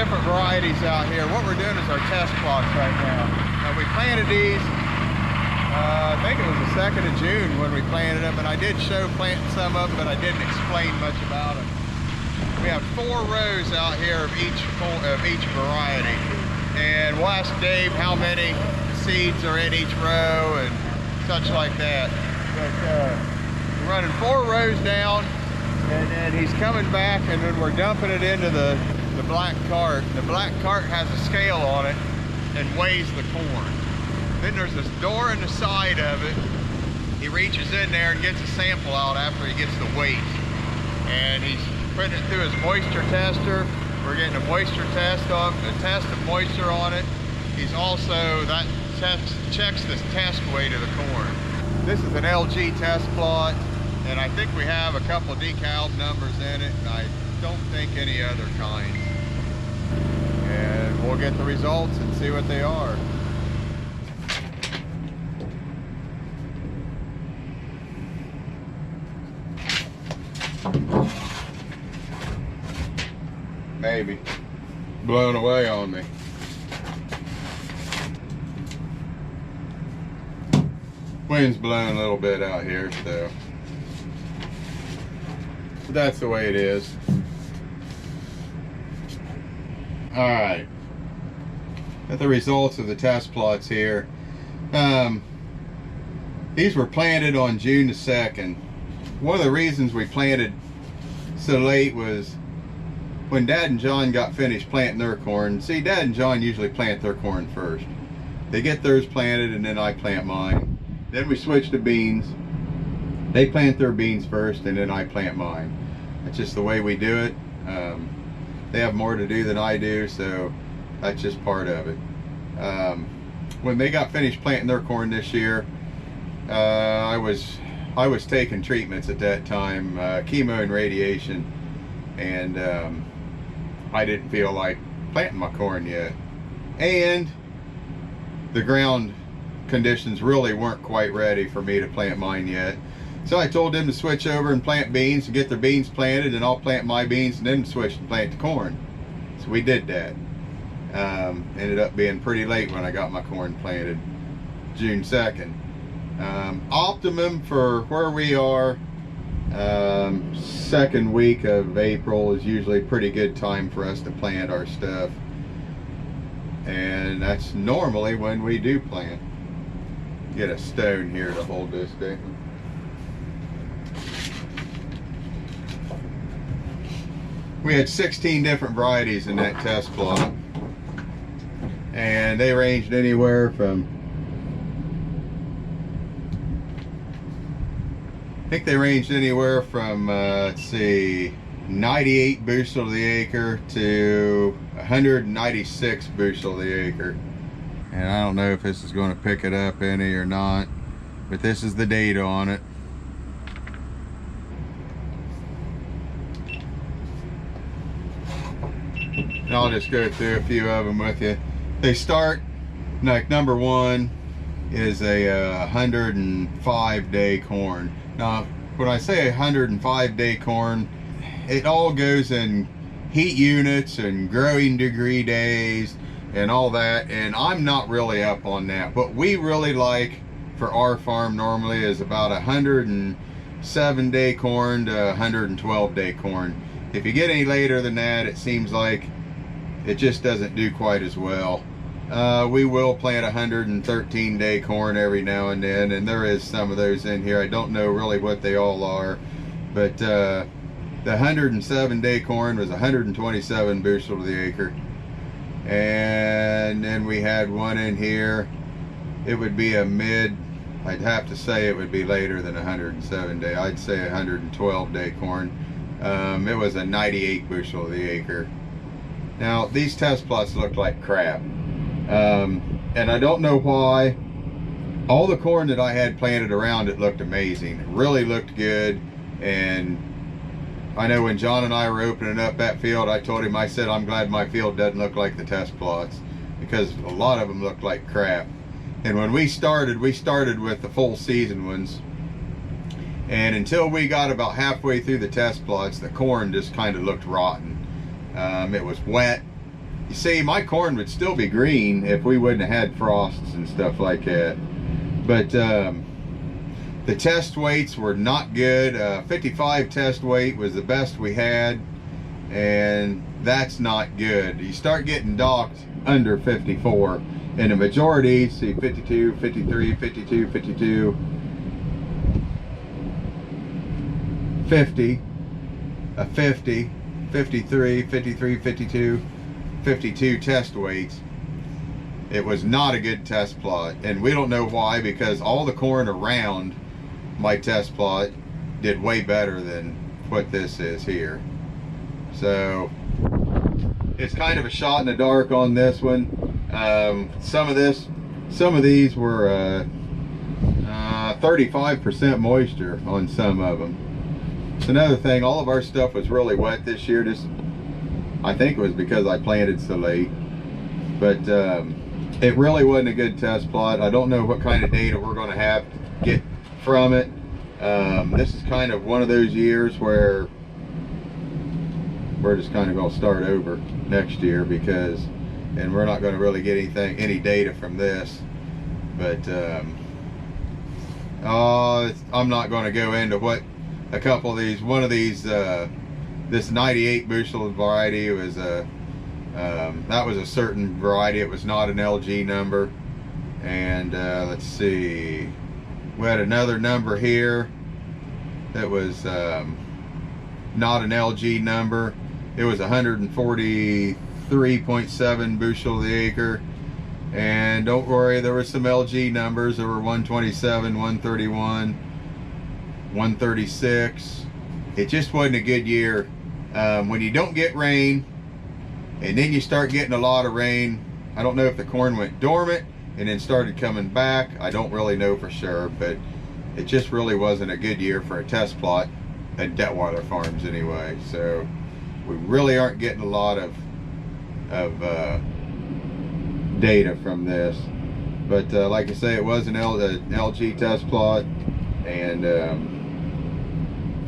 different varieties out here. What we're doing is our test plots right now. We planted these, I think it was the 2nd of June when we planted them, and I did show planting some of them, but I didn't explain much about them. We have 4 rows out here of each variety, and we'll ask Dave how many seeds are in each row and such like that. But we're running 4 rows down, and then he's coming back, and then we're dumping it into the black cart. The black cart has a scale on it and weighs the corn. Then there's this door in the side of it. He reaches in there and gets a sample out after he gets the weight, and he's putting it through his moisture tester. We're getting a moisture test of moisture on it. He's also, that checks this test weight of the corn. This is an LG test plot, and I think we have a couple of decal numbers in it, and I don't think any other kinds. And we'll get the results and see what they are. Maybe. Blown away on me. Wind's blowing a little bit out here, so that's the way it is. Alright. Got the results of the test plots here. These were planted on June the 2nd. One of the reasons we planted so late was when Dad and John got finished planting their corn. See, Dad and John usually plant their corn first. They get theirs planted and then I plant mine. Then we switch to beans. They plant their beans first and then I plant mine. That's just the way we do it. They have more to do than I do, so that's just part of it. When they got finished planting their corn this year, I was taking treatments at that time, chemo and radiation, and I didn't feel like planting my corn yet. And the ground conditions really weren't quite ready for me to plant mine yet. So I told them to switch over and plant beans and get their beans planted, and I'll plant my beans and then switch and plant the corn. So we did that. Ended up being pretty late when I got my corn planted, June 2nd. Optimum for where we are, 2nd week of April is usually a pretty good time for us to plant our stuff. And that's normally when we do plant. Get a stone here to hold this down. We had 16 different varieties in that test plot, and they ranged anywhere from, I think they ranged anywhere from, let's see, 98 bushel to the acre to 196 bushel to the acre. And I don't know if this is going to pick it up any or not, but this is the data on it. And I'll just go through a few of them with you. They start, like number 1 is a 105-day corn. Now, when I say 105-day corn, it all goes in heat units and growing degree days and all that, and I'm not really up on that. What we really like for our farm normally is about 107-day corn to 112-day corn. If you get any later than that, it seems like it just doesn't do quite as well. We will plant 113-day corn every now and then, and there is some of those in here. I don't know really what they all are, but the 107-day corn was 127 bushel to the acre. And then we had one in here. It would be a mid, I'd have to say it would be later than 107-day. I'd say 112-day corn. It was a 98 bushel to the acre. Now, these test plots looked like crap. And I don't know why. All the corn that I had planted around it looked amazing. It really looked good. And I know when John and I were opening up that field, I told him, I said, I'm glad my field doesn't look like the test plots, because a lot of them looked like crap. And when we started with the full season ones. And until we got about halfway through the test plots, the corn just kind of looked rotten. It was wet, You see, my corn would still be green if we wouldn't have had frosts and stuff like that. But the test weights were not good. 55 test weight was the best we had, and that's not good. You start getting docked under 54, and the majority, see 52, 53, 52, 52, 50, a 50, 53, 53, 52, 52 test weights. It was not a good test plot, and we don't know why, because all the corn around my test plot did way better than what this is here. So it's kind of a shot in the dark on this one. Some of these were 35% moisture on some of them. It's another thing, all of our stuff was really wet this year. I think it was because I planted so late, but it really wasn't a good test plot. I don't know what kind of data we're going to have to get from it. This is kind of one of those years where we're just kind of going to start over next year, and we're not going to really get any data from this. But I'm not going to go into what a couple of these, one of these, this 98 bushel variety was that was a certain variety. It was not an LG number. And let's see, we had another number here that was not an LG number. It was 143.7 bushel the acre. And don't worry, there were some LG numbers. There were 127, 131, 136. It just wasn't a good year. When you don't get rain and then you start getting a lot of rain, I don't know if the corn went dormant and then started coming back. I don't really know for sure, but it just really wasn't a good year for a test plot at Detweiler Farms anyway. So we really aren't getting a lot of data from this. But like I say, it was an LG test plot, and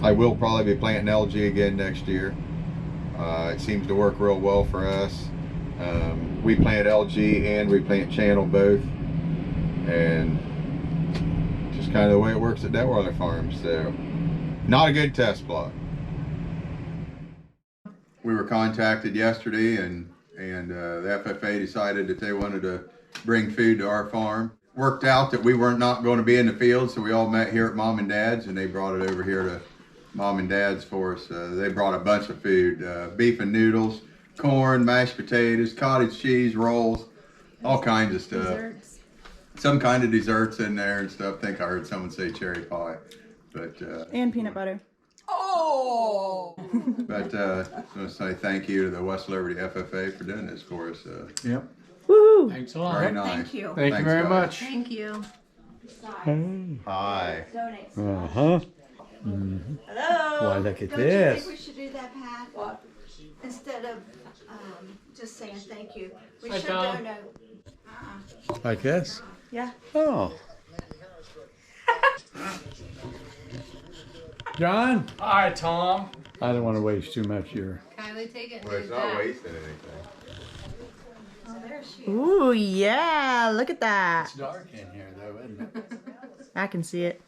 I will probably be planting LG again next year. It seems to work real well for us. We plant LG and we plant channel both, and just kind of the way it works at Detweiler Farms. So not a good test plot. We were contacted yesterday, and the FFA decided that they wanted to bring food to our farm. Worked out that we weren't not going to be in the field, so we all met here at Mom and Dad's, and they brought it over here to Mom and Dad's for us. They brought a bunch of food, beef and noodles, corn, mashed potatoes, cottage cheese, rolls, all kinds of stuff. Desserts. Some kind of desserts in there and stuff. I think I heard someone say cherry pie. But and peanut butter. Oh! But I just want to say thank you to the West Liberty FFA for doing this for us. Yep. Woohoo! Thanks a lot. Very nice. Thank you. Thank you very much. Thank you. Hi. Uh-huh. Mm-hmm. Hello. Why, look at Don't this. you think we should do that, Pat? What? Instead of just saying thank you, we Hi, should Tom. do no. Like this? Yeah. Oh. John? Hi, Tom. I don't want to waste too much here. Kylie, take it. Well, it's not wasting anything. Oh, there she is. Ooh, yeah, look at that. It's dark in here though, isn't it? I can see it.